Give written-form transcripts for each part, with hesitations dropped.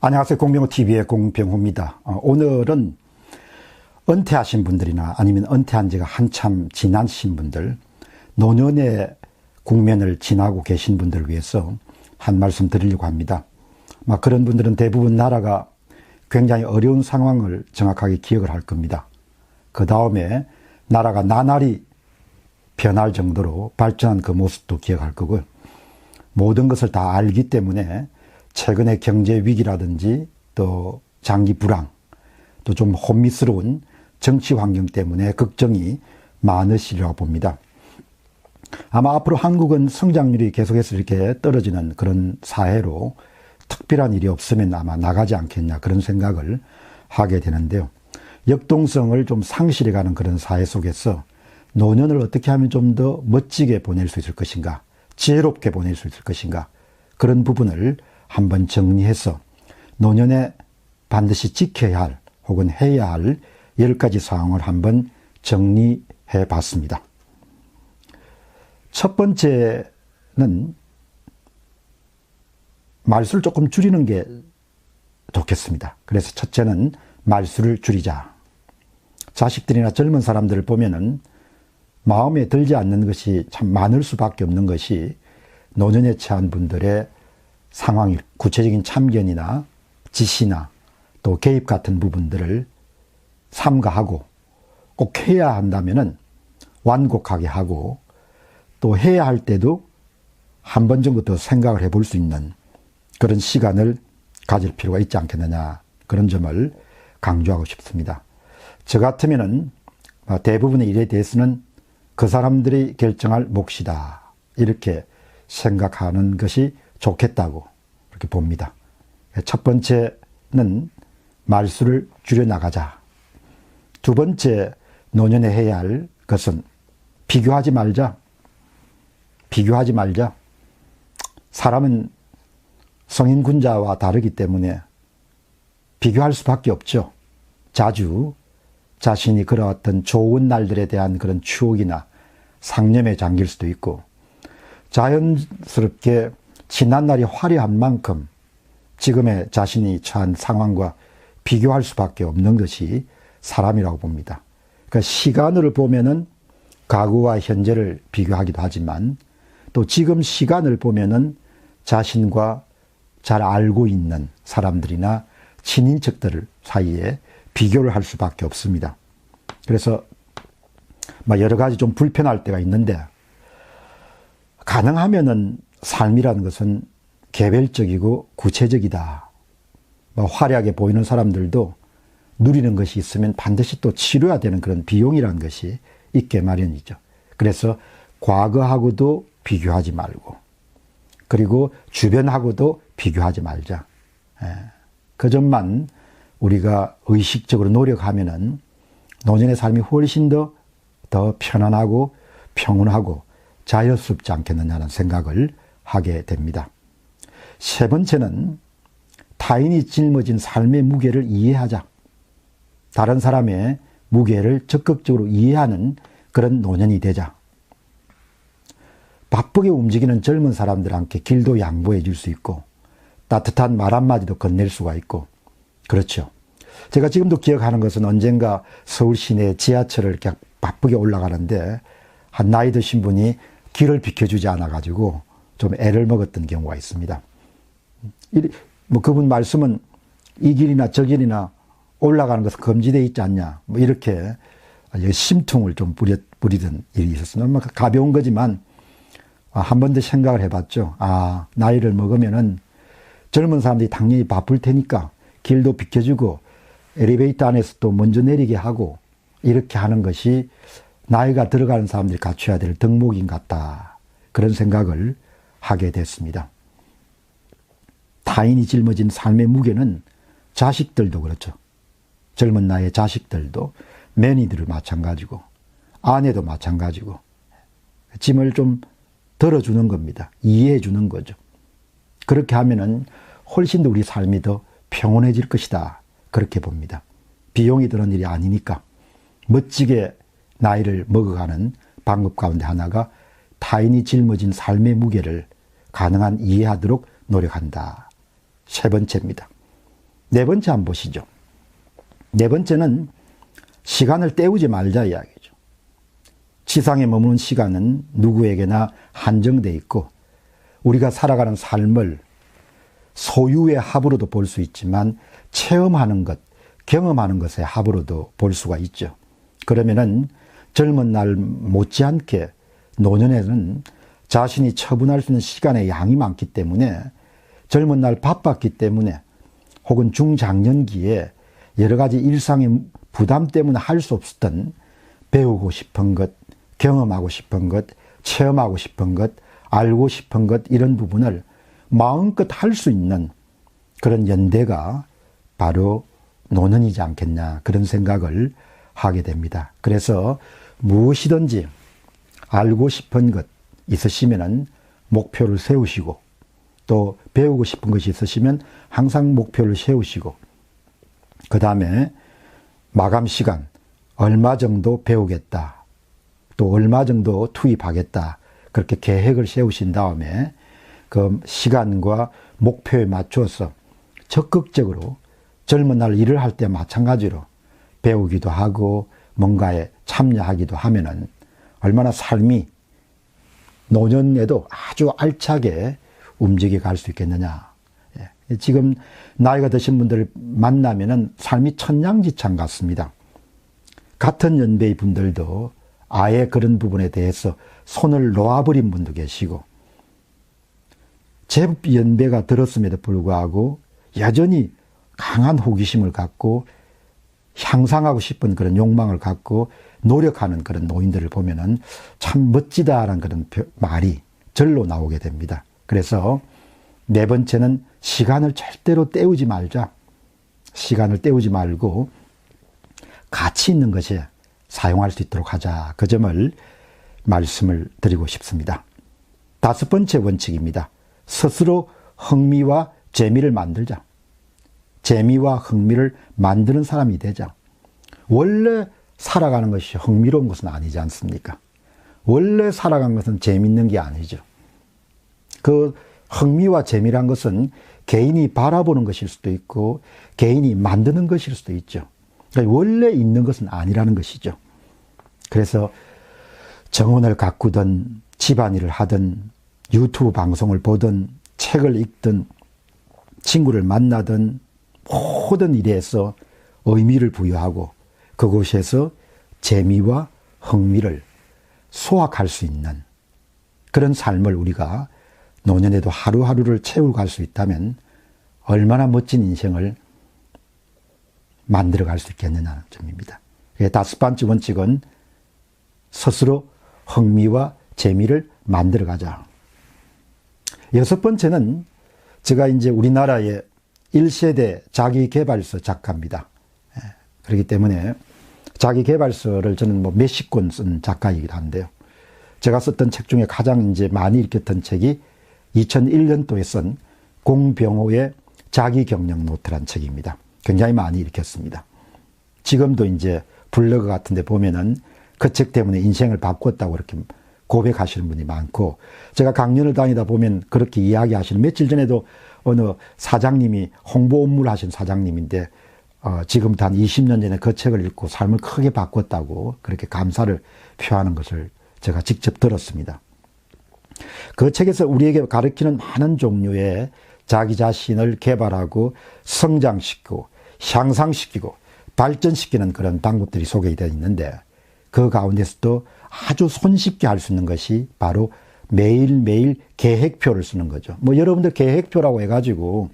안녕하세요. 공병호TV의 공병호입니다. 오늘은 은퇴하신 분들이나 아니면 은퇴한 지가 한참 지나신 분들, 노년의 국면을 지나고 계신 분들을 위해서 한 말씀 드리려고 합니다. 그런 분들은 대부분 나라가 굉장히 어려운 상황을 정확하게 기억을 할 겁니다. 그 다음에 나라가 나날이 변할 정도로 발전한 그 모습도 기억할 거고요. 모든 것을 다 알기 때문에 최근의 경제 위기라든지 또 장기 불황, 또 좀 혼미스러운 정치 환경 때문에 걱정이 많으시리라고 봅니다. 아마 앞으로 한국은 성장률이 계속해서 이렇게 떨어지는 그런 사회로 특별한 일이 없으면 아마 나가지 않겠냐, 그런 생각을 하게 되는데요. 역동성을 좀 상실해가는 그런 사회 속에서 노년을 어떻게 하면 좀 더 멋지게 보낼 수 있을 것인가, 지혜롭게 보낼 수 있을 것인가, 그런 부분을 한번 정리해서 노년에 반드시 지켜야 할 혹은 해야 할 10가지 사항을 한번 정리해 봤습니다. 첫 번째는 말수를 조금 줄이는 게 좋겠습니다. 그래서 첫째는 말수를 줄이자. 자식들이나 젊은 사람들을 보면은 마음에 들지 않는 것이 참 많을 수밖에 없는 것이 노년에 처한 분들의 상황이 구체적인 참견이나 지시나 또 개입 같은 부분들을 삼가하고, 꼭 해야 한다면은 완곡하게 하고, 또 해야 할 때도 한 번 정도 더 생각을 해볼 수 있는 그런 시간을 가질 필요가 있지 않겠느냐, 그런 점을 강조하고 싶습니다. 저 같으면은 대부분의 일에 대해서는 그 사람들이 결정할 몫이다, 이렇게 생각하는 것이 좋겠다고 그렇게 봅니다. 첫 번째는 말수를 줄여나가자. 두 번째, 노년에 해야 할 것은 비교하지 말자. 비교하지 말자. 사람은 성인 군자와 다르기 때문에 비교할 수밖에 없죠. 자주 자신이 그러했던 좋은 날들에 대한 그런 추억이나 상념에 잠길 수도 있고, 자연스럽게 지난 날이 화려한 만큼 지금의 자신이 처한 상황과 비교할 수밖에 없는 것이 사람이라고 봅니다. 그러니까 시간을 보면은 과거와 현재를 비교하기도 하지만, 또 지금 시간을 보면은 자신과 잘 알고 있는 사람들이나 친인척들 사이에 비교를 할 수밖에 없습니다. 그래서 여러 가지 좀 불편할 때가 있는데, 가능하면은 삶이라는 것은 개별적이고 구체적이다. 화려하게 보이는 사람들도 누리는 것이 있으면 반드시 또 치러야 되는 그런 비용이라는 것이 있게 마련이죠. 그래서 과거하고도 비교하지 말고, 그리고 주변하고도 비교하지 말자. 그 점만 우리가 의식적으로 노력하면은 노년의 삶이 훨씬 더 편안하고 평온하고 자연스럽지 않겠느냐는 생각을 하게 됩니다. 세 번째는 타인이 짊어진 삶의 무게를 이해하자. 다른 사람의 무게를 적극적으로 이해하는 그런 노년이 되자. 바쁘게 움직이는 젊은 사람들한테 길도 양보해 줄 수 있고, 따뜻한 말 한마디도 건넬 수가 있고, 그렇죠. 제가 지금도 기억하는 것은 언젠가 서울 시내 지하철을 이렇게 바쁘게 올라가는데 한 나이 드신 분이 길을 비켜주지 않아가지고 좀 애를 먹었던 경우가 있습니다. 그분 말씀은 이 길이나 저 길이나 올라가는 것은 금지되어 있지 않냐, 이렇게 심퉁을 좀 부리던 일이 있었습니다. 가벼운 거지만 한 번 더 생각을 해봤죠. 나이를 먹으면은 젊은 사람들이 당연히 바쁠 테니까 길도 비켜주고 엘리베이터 안에서 또 먼저 내리게 하고, 이렇게 하는 것이 나이가 들어가는 사람들이 갖춰야 될 덕목인 것 같다, 그런 생각을 하게 됐습니다. 타인이 짊어진 삶의 무게는 자식들도 그렇죠. 젊은 나이의 자식들도, 매니들을 마찬가지고 아내도 마찬가지고 짐을 좀 덜어주는 겁니다. 이해해 주는 거죠. 그렇게 하면은 훨씬 더 우리 삶이 더 평온해질 것이다, 그렇게 봅니다. 비용이 드는 일이 아니니까. 멋지게 나이를 먹어가는 방법 가운데 하나가 타인이 짊어진 삶의 무게를 가능한 이해하도록 노력한다. 세 번째입니다. 네 번째 한번 보시죠. 네 번째는 시간을 때우지 말자 이야기죠. 지상에 머무는 시간은 누구에게나 한정되어 있고 우리가 살아가는 삶을 소유의 합으로도 볼 수 있지만 체험하는 것, 경험하는 것의 합으로도 볼 수가 있죠. 그러면은 젊은 날 못지않게 노년에는 자신이 처분할 수 있는 시간의 양이 많기 때문에 젊은 날 바빴기 때문에 혹은 중장년기에 여러 가지 일상의 부담 때문에 할 수 없었던 배우고 싶은 것, 경험하고 싶은 것, 체험하고 싶은 것, 알고 싶은 것 이런 부분을 마음껏 할 수 있는 그런 연대가 바로 노년이지 않겠냐 그런 생각을 하게 됩니다. 그래서 무엇이든지 알고 싶은 것 있으시면은 목표를 세우시고 또 배우고 싶은 것이 있으시면 항상 목표를 세우시고 그 다음에 마감 시간 얼마 정도 배우겠다 또 얼마 정도 투입하겠다 그렇게 계획을 세우신 다음에 그 시간과 목표에 맞춰서 적극적으로 젊은 날 일을 할 때 마찬가지로 배우기도 하고 뭔가에 참여하기도 하면은 얼마나 삶이 노년에도 아주 알차게 움직여 갈 수 있겠느냐. 지금 나이가 드신 분들을 만나면은 삶이 천냥지창 같습니다. 같은 연배의 분들도 아예 그런 부분에 대해서 손을 놓아버린 분도 계시고 제법 연배가 들었음에도 불구하고 여전히 강한 호기심을 갖고 향상하고 싶은 그런 욕망을 갖고 노력하는 그런 노인들을 보면은 참 멋지다라는 그런 말이 절로 나오게 됩니다. 그래서 네 번째는 시간을 절대로 때우지 말자. 시간을 때우지 말고 가치 있는 것에 사용할 수 있도록 하자. 그 점을 말씀을 드리고 싶습니다. 다섯 번째 원칙입니다. 스스로 흥미와 재미를 만들자. 재미와 흥미를 만드는 사람이 되자. 원래 살아가는 것이 흥미로운 것은 아니지 않습니까? 원래 살아가는 것은 재미있는 게 아니죠. 그 흥미와 재미란 것은 개인이 바라보는 것일 수도 있고 개인이 만드는 것일 수도 있죠. 그러니까 원래 있는 것은 아니라는 것이죠. 그래서 정원을 가꾸든 집안일을 하든 유튜브 방송을 보든 책을 읽든 친구를 만나든 모든 일에서 의미를 부여하고 그곳에서 재미와 흥미를 소확할 수 있는 그런 삶을 우리가 노년에도 하루하루를 채우고 갈 수 있다면 얼마나 멋진 인생을 만들어 갈 수 있겠느냐는 점입니다. 다섯 번째 원칙은 스스로 흥미와 재미를 만들어 가자. 여섯 번째는 제가 이제 우리나라의 1세대 자기개발서 작가입니다. 그렇기 때문에 자기개발서를 저는 뭐 몇십 권 쓴 작가이기도 한데요. 제가 썼던 책 중에 가장 이제 많이 읽혔던 책이 2001년도에 쓴 공병호의 자기경영 노트란 책입니다. 굉장히 많이 읽혔습니다. 지금도 이제 블로그 같은 데 보면은 그 책 때문에 인생을 바꿨다고 이렇게 고백하시는 분이 많고 제가 강연을 다니다 보면 그렇게 이야기하시는 며칠 전에도 어느 사장님이 홍보 업무를 하신 사장님인데 지금부터 한 20년 전에 그 책을 읽고 삶을 크게 바꿨다고 그렇게 감사를 표하는 것을 제가 직접 들었습니다. 그 책에서 우리에게 가르치는 많은 종류의 자기 자신을 개발하고 성장시키고 향상시키고 발전시키는 그런 방법들이 소개되어 있는데 그 가운데서도 아주 손쉽게 할 수 있는 것이 바로 매일매일 계획표를 쓰는 거죠. 뭐 여러분들 계획표라고 해가지고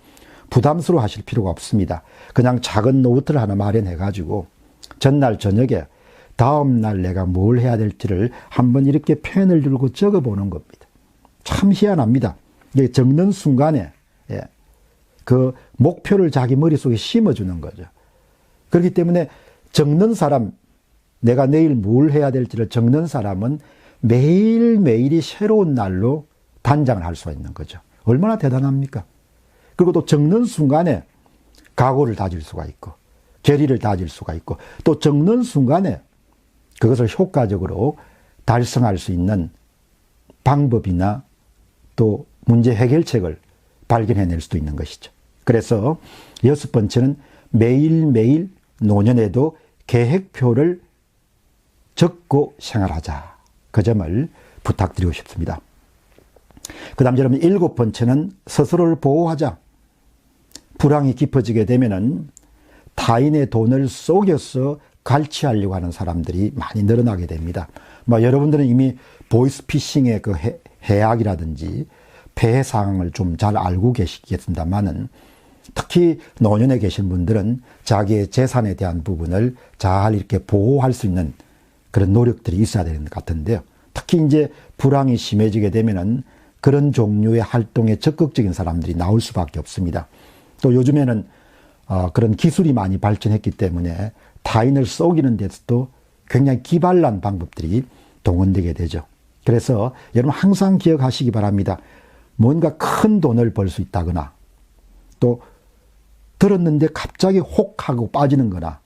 부담스러워 하실 필요가 없습니다. 그냥 작은 노트를 하나 마련해가지고 전날 저녁에 다음날 내가 뭘 해야 될지를 한번 이렇게 펜을 들고 적어보는 겁니다. 참 희한합니다. 적는 순간에 그 목표를 자기 머릿속에 심어주는 거죠. 그렇기 때문에 적는 사람, 내가 내일 뭘 해야 될지를 적는 사람은 매일매일이 새로운 날로 단장을 할 수가 있는 거죠. 얼마나 대단합니까? 그리고 또 적는 순간에 각오를 다질 수가 있고 결의를 다질 수가 있고 또 적는 순간에 그것을 효과적으로 달성할 수 있는 방법이나 또 문제 해결책을 발견해낼 수도 있는 것이죠. 그래서 6번째는 매일매일 노년에도 계획표를 적고 생활하자. 그 점을 부탁드리고 싶습니다. 그 다음 여러분 7번째는 스스로를 보호하자. 불황이 깊어지게 되면은 타인의 돈을 속여서 갈취하려고 하는 사람들이 많이 늘어나게 됩니다. 여러분들은 이미 보이스피싱의 그 해악이라든지 폐해 상황을 좀 잘 알고 계시겠습니다만은 특히 노년에 계신 분들은 자기의 재산에 대한 부분을 잘 이렇게 보호할 수 있는 그런 노력들이 있어야 되는 것 같은데요. 특히 이제 불황이 심해지게 되면은 그런 종류의 활동에 적극적인 사람들이 나올 수밖에 없습니다. 또 요즘에는 그런 기술이 많이 발전했기 때문에 타인을 속이는 데서도 굉장히 기발한 방법들이 동원되게 되죠. 그래서 여러분 항상 기억하시기 바랍니다. 뭔가 큰 돈을 벌 수 있다거나 또 들었는데 갑자기 혹 하고 빠지는 거나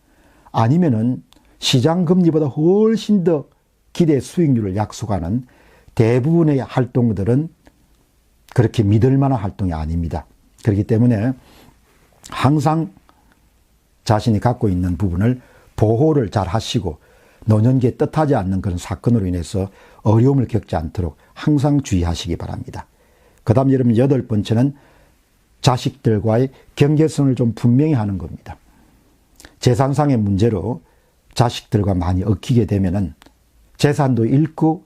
아니면은 시장 금리보다 훨씬 더 기대 수익률을 약속하는 대부분의 활동들은 그렇게 믿을 만한 활동이 아닙니다. 그렇기 때문에 항상 자신이 갖고 있는 부분을 보호를 잘 하시고 노년기에 뜻하지 않는 그런 사건으로 인해서 어려움을 겪지 않도록 항상 주의하시기 바랍니다. 그 다음 여러분 8번째는 자식들과의 경계선을 좀 분명히 하는 겁니다. 재산상의 문제로 자식들과 많이 얽히게 되면은 재산도 잃고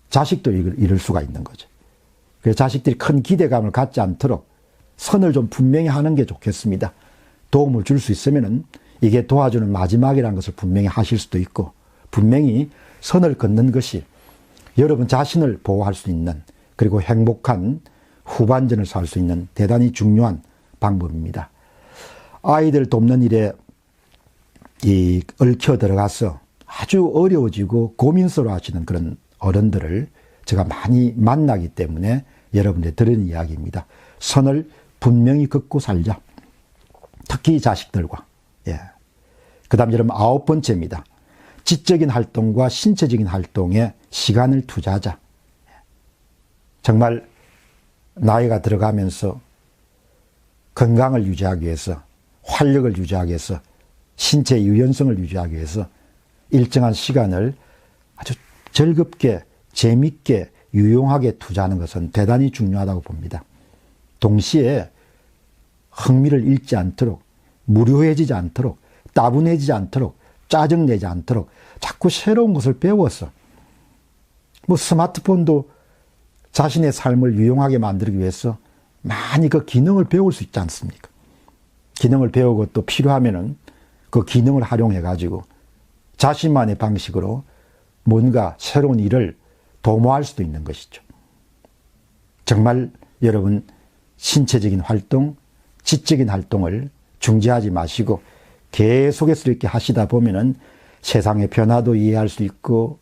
자식도 잃을 수가 있는 거죠. 그래서 자식들이 큰 기대감을 갖지 않도록 선을 좀 분명히 하는 게 좋겠습니다. 도움을 줄 수 있으면은 이게 도와주는 마지막이라는 것을 분명히 하실 수도 있고 분명히 선을 긋는 것이 여러분 자신을 보호할 수 있는 그리고 행복한 후반전을 살 수 있는 대단히 중요한 방법입니다. 아이들 돕는 일에 얽혀 들어가서 아주 어려워지고 고민스러워 하시는 그런 어른들을 제가 많이 만나기 때문에 여러분들 들은 이야기입니다. 선을 분명히 긋고 살자. 특히 자식들과. 그 다음 여러분 9번째입니다. 지적인 활동과 신체적인 활동에 시간을 투자하자. 정말 나이가 들어가면서 건강을 유지하기 위해서 활력을 유지하기 위해서 신체 유연성을 유지하기 위해서 일정한 시간을 아주 즐겁게 재밌게 유용하게 투자하는 것은 대단히 중요하다고 봅니다. 동시에 흥미를 잃지 않도록 무료해지지 않도록 따분해지지 않도록 짜증내지 않도록 자꾸 새로운 것을 배워서 스마트폰도 자신의 삶을 유용하게 만들기 위해서 많이 그 기능을 배울 수 있지 않습니까? 기능을 배우고 또 필요하면은 그 기능을 활용해 가지고 자신만의 방식으로 뭔가 새로운 일을 도모할 수도 있는 것이죠. 정말 여러분 신체적인 활동, 지적인 활동을 중지하지 마시고 계속해서 이렇게 하시다 보면은 세상의 변화도 이해할 수 있고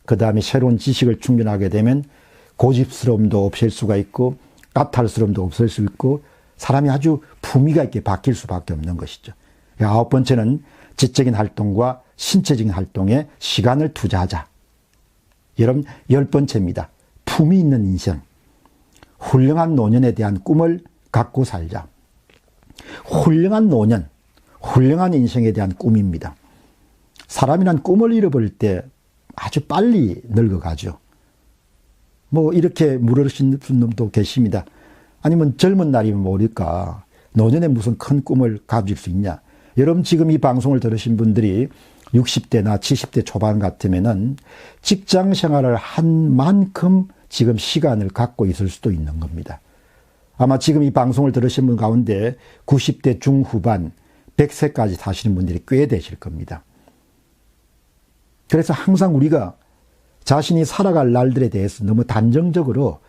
그 다음에 새로운 지식을 충전하게 되면 고집스러움도 없앨 수가 있고 까탈스러움도 없앨 수 있고 사람이 아주 품위가 있게 바뀔 수밖에 없는 것이죠. 9번째는 지적인 활동과 신체적인 활동에 시간을 투자하자. 여러분 10번째입니다. 품위 있는 인생. 훌륭한 노년에 대한 꿈을 갖고 살자. 훌륭한 노년, 훌륭한 인생에 대한 꿈입니다. 사람이란 꿈을 잃어버릴 때 아주 빨리 늙어가죠. 이렇게 물으신 분도 계십니다. 아니면 젊은 날이면 모를까 노년에 무슨 큰 꿈을 가질 수 있냐. 여러분 지금 이 방송을 들으신 분들이 60대나 70대 초반 같으면은 직장 생활을 한 만큼 지금 시간을 갖고 있을 수도 있는 겁니다. 아마 지금 이 방송을 들으신 분 가운데 90대 중후반 100세까지 사시는 분들이 꽤 되실 겁니다. 그래서 항상 우리가 자신이 살아갈 날들에 대해서 너무 단정적으로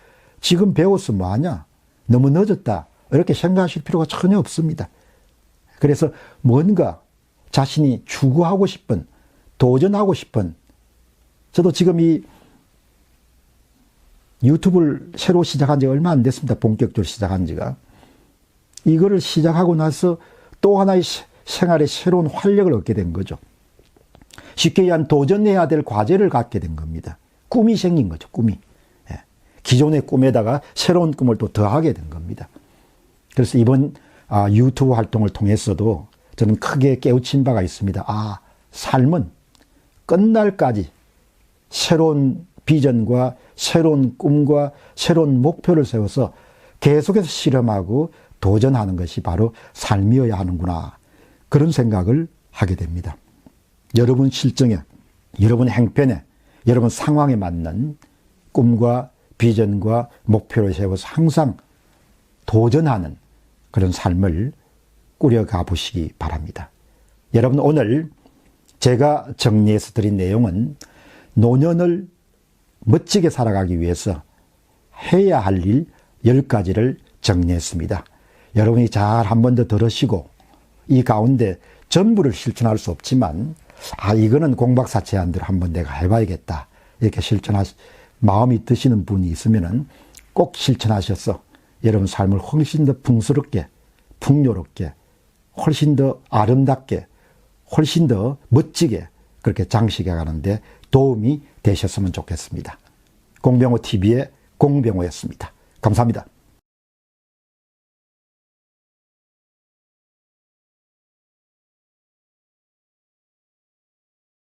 지금 배웠어 뭐하냐? 너무 늦었다. 이렇게 생각하실 필요가 전혀 없습니다. 그래서 뭔가 자신이 추구하고 싶은, 도전하고 싶은, 저도 지금 이 유튜브를 새로 시작한 지가 얼마 안 됐습니다. 본격적으로 시작한 지가. 이거를 시작하고 나서 또 하나의 생활의 새로운 활력을 얻게 된 거죠. 쉽게 얘기하면 도전해야 될 과제를 갖게 된 겁니다. 꿈이 생긴 거죠. 꿈이. 기존의 꿈에다가 새로운 꿈을 또 더하게 된 겁니다. 그래서 이번 유튜브 활동을 통해서도 저는 크게 깨우친 바가 있습니다. 삶은 끝날까지 새로운 비전과 새로운 꿈과 새로운 목표를 세워서 계속해서 실험하고 도전하는 것이 바로 삶이어야 하는구나. 그런 생각을 하게 됩니다. 여러분 실정에, 여러분 행편에, 여러분 상황에 맞는 꿈과 비전과 목표를 세워서 항상 도전하는 그런 삶을 꾸려가 보시기 바랍니다. 여러분, 오늘 제가 정리해서 드린 내용은 노년을 멋지게 살아가기 위해서 해야 할 일 10가지를 정리했습니다. 여러분이 잘 한 번 더 들으시고 이 가운데 전부를 실천할 수 없지만 이거는 공박사체한대로 한번 내가 해봐야겠다 이렇게 마음이 드시는 분이 있으면은 꼭 실천하셔서 여러분 삶을 훨씬 더 풍스럽게, 풍요롭게, 훨씬 더 아름답게, 훨씬 더 멋지게 그렇게 장식해 가는데 도움이 되셨으면 좋겠습니다. 공병호 TV의 공병호였습니다. 감사합니다.